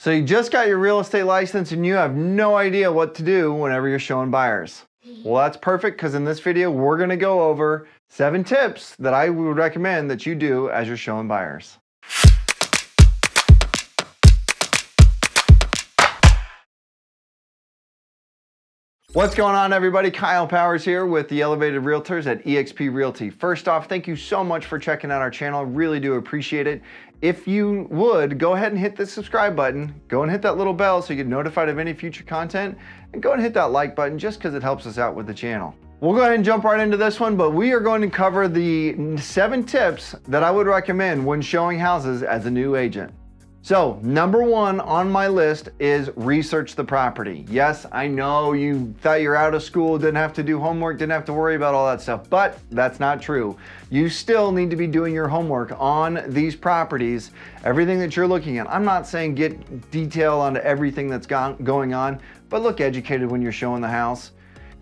So you just got your real estate license and you have no idea what to do whenever you're showing buyers. Well, that's perfect, because in this video, we're gonna go over 7 tips that I would recommend that you do as you're showing buyers. What's going on, everybody? Kyle Powers here with the Elevated Realtors at eXp Realty. First off, thank you so much for checking out our channel. Really do appreciate it. If you would, go ahead and hit the subscribe button. Go and hit that little bell so you get notified of any future content. And go and hit that like button just because it helps us out with the channel. We'll go ahead and jump right into this one, but we are going to cover the 7 tips that I would recommend when showing houses as a new agent. So, number 1 on my list is research the property. Yes, I know you thought you're out of school, didn't have to do homework, didn't have to worry about all that stuff, but that's not true. You still need to be doing your homework on these properties, everything that you're looking at. I'm not saying get detail on everything that's going on, but look educated when you're showing the house.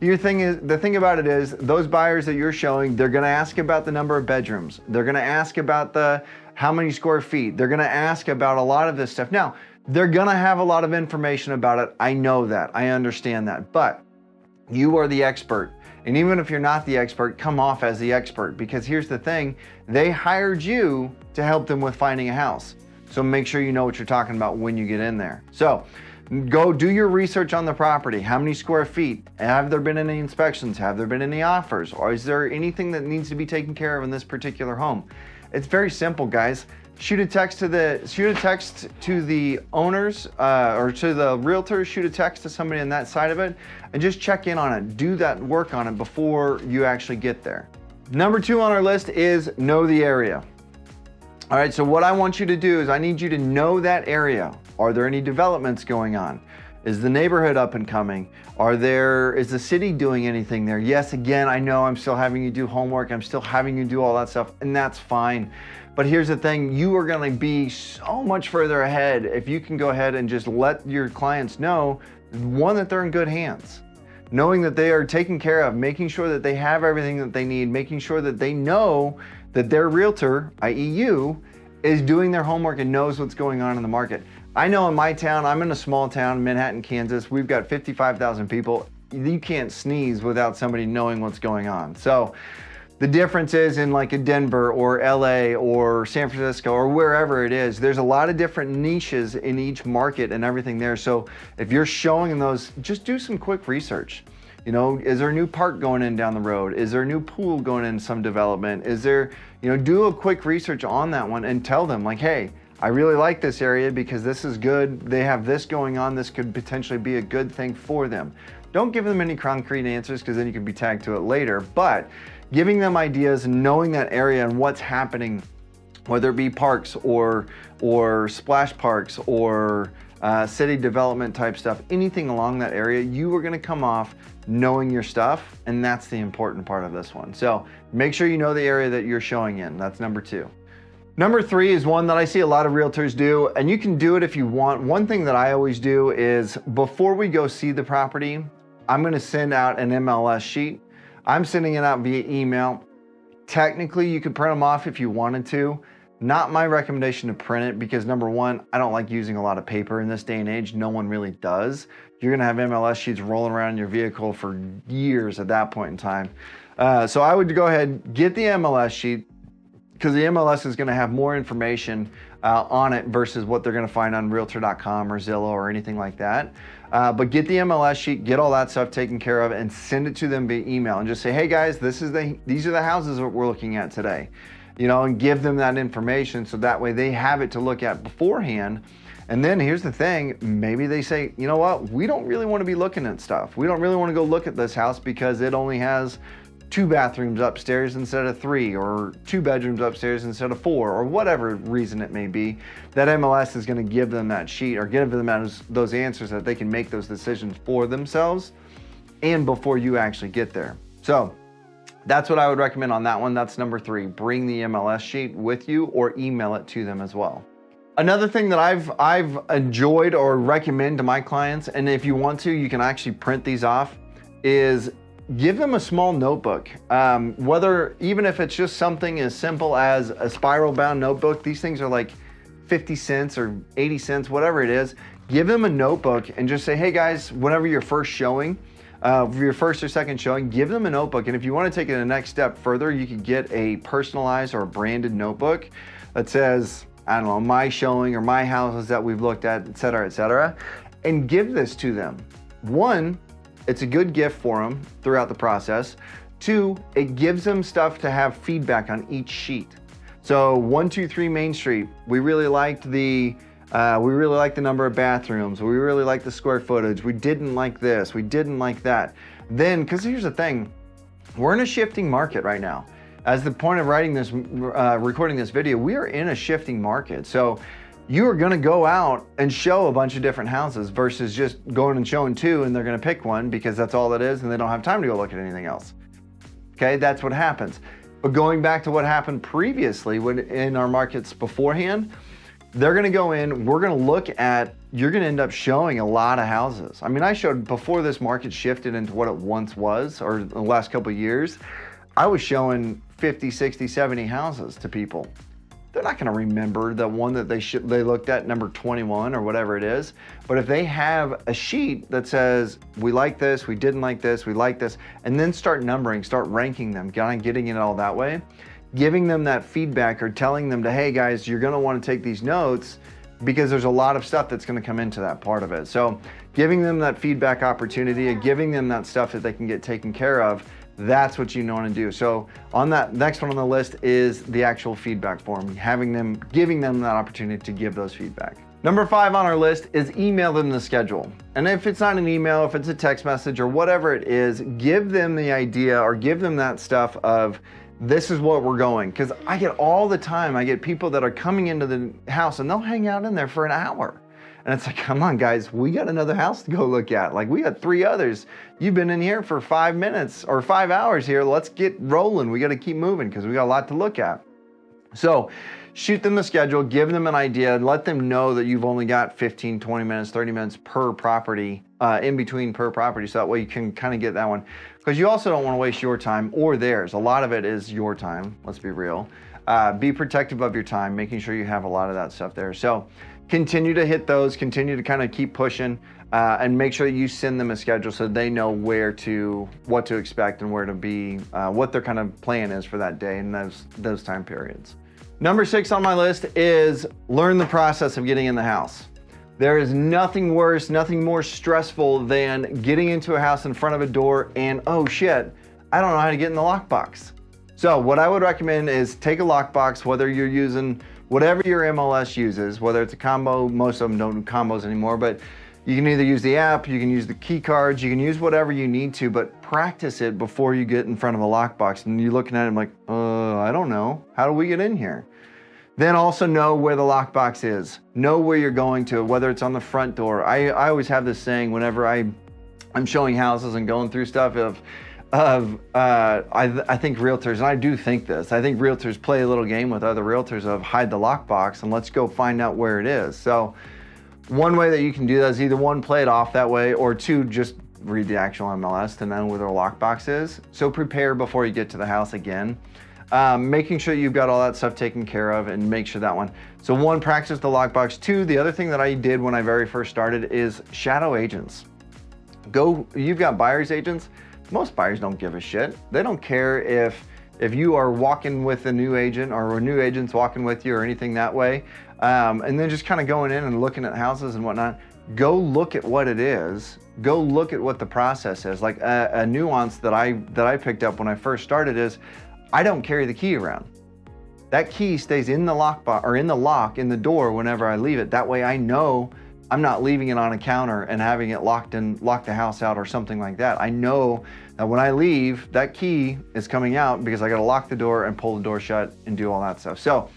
The thing about it is, those buyers that you're showing, they're gonna ask about the number of bedrooms. They're gonna ask about how many square feet. They're gonna ask about a lot of this stuff. Now, they're gonna have a lot of information about it. I know that, I understand that, but you are the expert. And even if you're not the expert, come off as the expert, because here's the thing, they hired you to help them with finding a house. So make sure you know what you're talking about when you get in there. So, go do your research on the property. How many square feet? Have there been any inspections? Have there been any offers? Or is there anything that needs to be taken care of in this particular home? It's very simple, guys. Shoot a text to the owners or to the realtor, shoot a text to somebody on that side of it, and just check in on it. Do that work on it before you actually get there. Number 2 on our list is know the area. All right, so what I want you to do is I need you to know that area. Are there any developments going on? Is the neighborhood up and coming? Is the city doing anything there? Yes, again, I know I'm still having you do homework. I'm still having you do all that stuff, and that's fine. But here's the thing, you are gonna be so much further ahead if you can go ahead and just let your clients know, one, that they're in good hands. Knowing that they are taken care of, making sure that they have everything that they need, making sure that they know that their realtor, i.e. you, is doing their homework and knows what's going on in the market. I know in my town, I'm in a small town, Manhattan, Kansas, we've got 55,000 people. You can't sneeze without somebody knowing what's going on. So the difference is in like a Denver or LA or San Francisco or wherever it is, there's a lot of different niches in each market and everything there. So if you're showing those, just do some quick research. You know, is there a new park going in down the road? Is there a new pool going in some development? Is there, do a quick research on that one and tell them like, hey, I really like this area because this is good. They have this going on. This could potentially be a good thing for them. Don't give them any concrete answers because then you could be tagged to it later, but giving them ideas and knowing that area and what's happening, whether it be parks or splash parks or city development type stuff, anything along that area, you are gonna come off knowing your stuff, and that's the important part of this one. So make sure you know the area that you're showing in. That's number 2. Number 3 is one that I see a lot of realtors do, and you can do it if you want. One thing that I always do is before we go see the property, I'm gonna send out an MLS sheet. I'm sending it out via email. Technically, you could print them off if you wanted to. Not my recommendation to print it because number 1, I don't like using a lot of paper in this day and age. No one really does. You're gonna have MLS sheets rolling around in your vehicle for years at that point in time. So I would go ahead, get the MLS sheet, because the MLS is gonna have more information on it versus what they're gonna find on Realtor.com or Zillow or anything like that. But get the MLS sheet, get all that stuff taken care of, and send it to them via email and just say, hey guys, these are the houses that we're looking at today. And give them that information so that way they have it to look at beforehand. And then here's the thing, maybe they say, you know what, we don't really want to be looking at stuff. We don't really want to go look at this house because it only has 2 bathrooms upstairs instead of 3, or 2 bedrooms upstairs instead of 4, or whatever reason it may be. That MLS is going to give them that sheet or give them those answers that they can make those decisions for themselves and before you actually get there. So that's what I would recommend on that one. That's number 3. Bring the MLS sheet with you or email it to them as well. Another thing that I've enjoyed or recommend to my clients, and if you want to, you can actually print these off, is give them a small notebook. Even if it's just something as simple as a spiral bound notebook. These things are like 50 cents or 80 cents, whatever it is, give them a notebook and just say, hey guys, whenever you're first showing, for your first or second showing, give them a notebook. And if you want to take it a next step further, you could get a personalized or a branded notebook that says, I don't know, my showing or my houses that we've looked at, et cetera, and give this to them. One, it's a good gift for them throughout the process. Two, it gives them stuff to have feedback on each sheet. So 123 Main Street, we really liked the number of bathrooms. We really liked the square footage. We didn't like this. We didn't like that. Then, because here's the thing, we're in a shifting market right now. As the point of writing this, recording this video, we are in a shifting market. So you are going to go out and show a bunch of different houses versus just going and showing two and they're going to pick one because that's all it is and they don't have time to go look at anything else. Okay, that's what happens. But going back to what happened previously when in our markets beforehand, they're going to go in, we're going to look at, you're going to end up showing a lot of houses. I mean, I showed before this market shifted into what it once was, or the last couple of years, I was showing 50, 60, 70 houses to people. They're not going to remember the one that they looked at, number 21 or whatever it is. But if they have a sheet that says, we like this, we didn't like this, we like this, and then start numbering, start ranking them, kind of getting it all that way, giving them that feedback or telling them to, hey guys, you're going to want to take these notes because there's a lot of stuff that's going to come into that part of it. So giving them that feedback opportunity and giving them that stuff that they can get taken care of, that's what you want to do. So on that next one on the list is the actual feedback form, giving them that opportunity to give those feedback. Number 5 on our list is email them the schedule. And if it's not an email, if it's a text message or whatever it is, give them the idea or give them that stuff of, this is what we're going. Because I get all the time, I get people that are coming into the house and they'll hang out in there for an hour. And it's like, come on guys, we got another house to go look at. Like we got 3 others. You've been in here for 5 minutes or 5 hours here. Let's get rolling. We got to keep moving because we got a lot to look at. So shoot them the schedule, give them an idea, and let them know that you've only got 15, 20 minutes, 30 minutes per property, in between per property. So that way you can kind of get that one. Because you also don't want to waste your time or theirs. A lot of it is your time. Let's be real. Be protective of your time, making sure you have a lot of that stuff there. So continue to hit those, continue to kind of keep pushing, and make sure that you send them a schedule so they know what to expect and where to be, what their kind of plan is for that day and those time periods. Number 6 on my list is learn the process of getting in the house. There is nothing worse, nothing more stressful than getting into a house in front of a door and, oh shit, I don't know how to get in the lockbox. So what I would recommend is take a lockbox, whether you're using whatever your MLS uses, whether it's a combo, most of them don't do combos anymore, but you can either use the app, you can use the key cards, you can use whatever you need to, but practice it before you get in front of a lockbox. And you're looking at it like, I don't know, how do we get in here? Then also know where the lockbox is. Know where you're going to, whether it's on the front door. I always have this saying whenever I'm showing houses and going through stuff I think realtors, and I do think this, I think realtors play a little game with other realtors of hide the lockbox and let's go find out where it is. So one way that you can do that is either 1, play it off that way, or 2, just read the actual MLS to know where the lockbox is. So prepare before you get to the house again. Making sure you've got all that stuff taken care of and make sure that one. So 1, practice the lockbox. 2, the other thing that I did when I very first started is shadow agents. You've got buyer's agents. Most buyers don't give a shit. They don't care if you are walking with a new agent or a new agent's walking with you or anything that way. And then just kind of going in and looking at houses and whatnot. Go look at what it is. Go look at what the process is. Like a nuance that I picked up when I first started is I don't carry the key around. That key stays in the lockbox or in the lock in the door whenever I leave it. That way I know I'm not leaving it on a counter and having it lock the house out or something like that. I know that when I leave, that key is coming out because I got to lock the door and pull the door shut and do all that stuff. So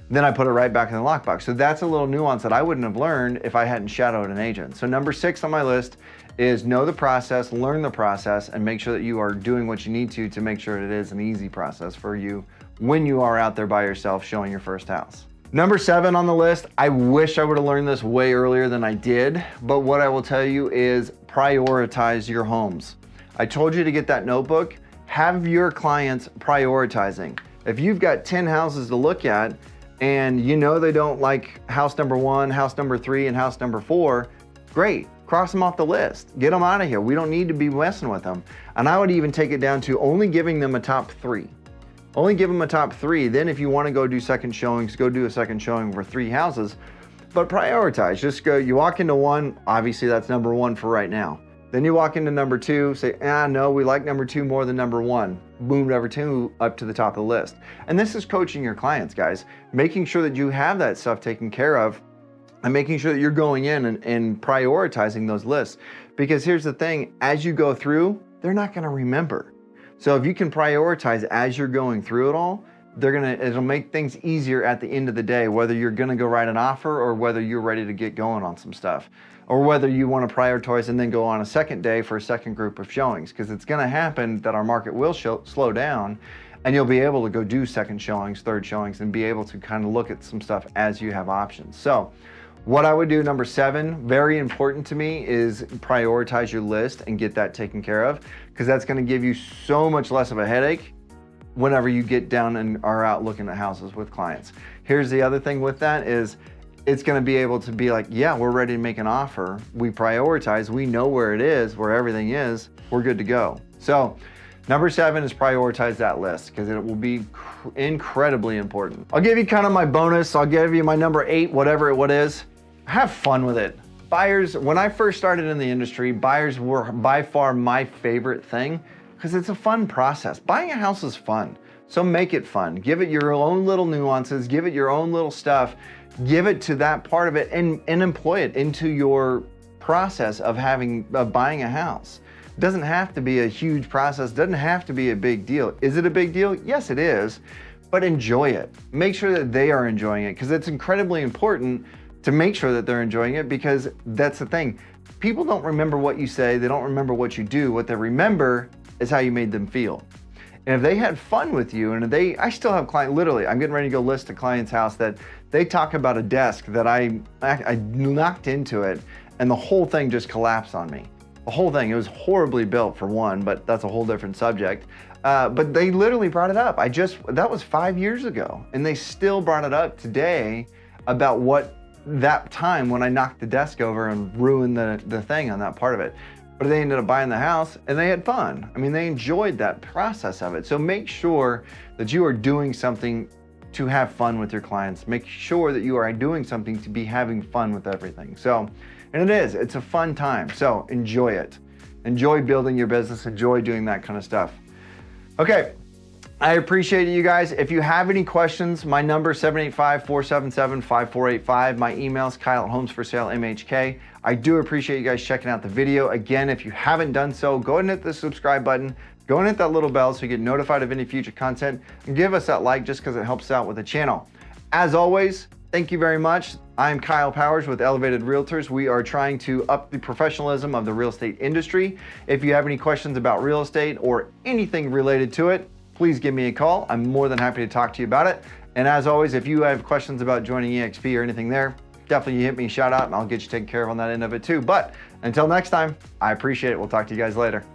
then I put it right back in the lockbox. So that's a little nuance that I wouldn't have learned if I hadn't shadowed an agent. So number 6 on my list is know the process, learn the process, and make sure that you are doing what you need to make sure it is an easy process for you when you are out there by yourself showing your first house. Number 7 on the list, I wish I would have learned this way earlier than I did, but what I will tell you is prioritize your homes. I told you to get that notebook, have your clients prioritizing. If you've got 10 houses to look at and you know they don't like house number 1, house number 3, and house number 4, great. Cross them off the list. Get them out of here. We don't need to be messing with them. And I would even take it down to only giving them a top 3. Only give them a top 3. Then if you want to go do second showings, go do a second showing for 3 houses. But prioritize. Just go, you walk into 1, obviously that's number 1 for right now. Then you walk into number 2, say, no, we like number 2 more than number 1. Boom, number 2 up to the top of the list. And this is coaching your clients, guys. Making sure that you have that stuff taken care of and making sure that you're going in and prioritizing those lists. Because here's the thing, as you go through, they're not gonna remember. So if you can prioritize as you're going through it all, it'll make things easier at the end of the day, whether you're gonna go write an offer or whether you're ready to get going on some stuff, or whether you wanna prioritize and then go on a second day for a second group of showings, because it's gonna happen that our market will slow down, and you'll be able to go do second showings, third showings, and be able to kind of look at some stuff as you have options. So what I would do, number 7, very important to me, is prioritize your list and get that taken care of, because that's gonna give you so much less of a headache whenever you get down and are out looking at houses with clients. Here's the other thing with that is, it's gonna be able to be like, yeah, we're ready to make an offer. We prioritize, we know where it is, where everything is, we're good to go. So number 7 is prioritize that list, because it will be incredibly important. I'll give you kind of my bonus. I'll give you my number 8, whatever it is. Have fun with it. Buyers, when I first started in the industry, buyers were by far my favorite thing, because it's a fun process. Buying a house is fun, so make it fun. Give it your own little nuances, give it your own little stuff, give it to that part of it, and employ it into your process of buying a house. It doesn't have to be a huge process, doesn't have to be a big deal. Is it a big deal? Yes, it is, but enjoy it. Make sure that they are enjoying it, because it's incredibly important to make sure that they're enjoying it, because that's the thing. People don't remember what you say, they don't remember what you do. What they remember is how you made them feel. And if they had fun with you, and I still have clients, literally, I'm getting ready to go list a client's house that they talk about a desk that I knocked into it, and the whole thing just collapsed on me. The whole thing, it was horribly built for one, but that's a whole different subject. But they literally brought it up. That was 5 years ago, and they still brought it up today about what that time when I knocked the desk over and ruined the thing on that part of it. But they ended up buying the house and they had fun. I mean, they enjoyed that process of it. So make sure that you are doing something to have fun with your clients. Make sure that you are doing something to be having fun with everything. And it's a fun time. So enjoy it. Enjoy building your business. Enjoy doing that kind of stuff. Okay. I appreciate it, you guys. If you have any questions, my number is 785-477-5485. My email is Kyle@homesforsalemhk. I do appreciate you guys checking out the video. Again, if you haven't done so, go ahead and hit the subscribe button. Go and hit that little bell so you get notified of any future content, and give us that like just because it helps out with the channel. As always, thank you very much. I'm Kyle Powers with Elevated Realtors. We are trying to up the professionalism of the real estate industry. If you have any questions about real estate or anything related to it, please give me a call. I'm more than happy to talk to you about it. And as always, if you have questions about joining EXP or anything there, definitely hit me a shout out and I'll get you taken care of on that end of it too. But until next time, I appreciate it. We'll talk to you guys later.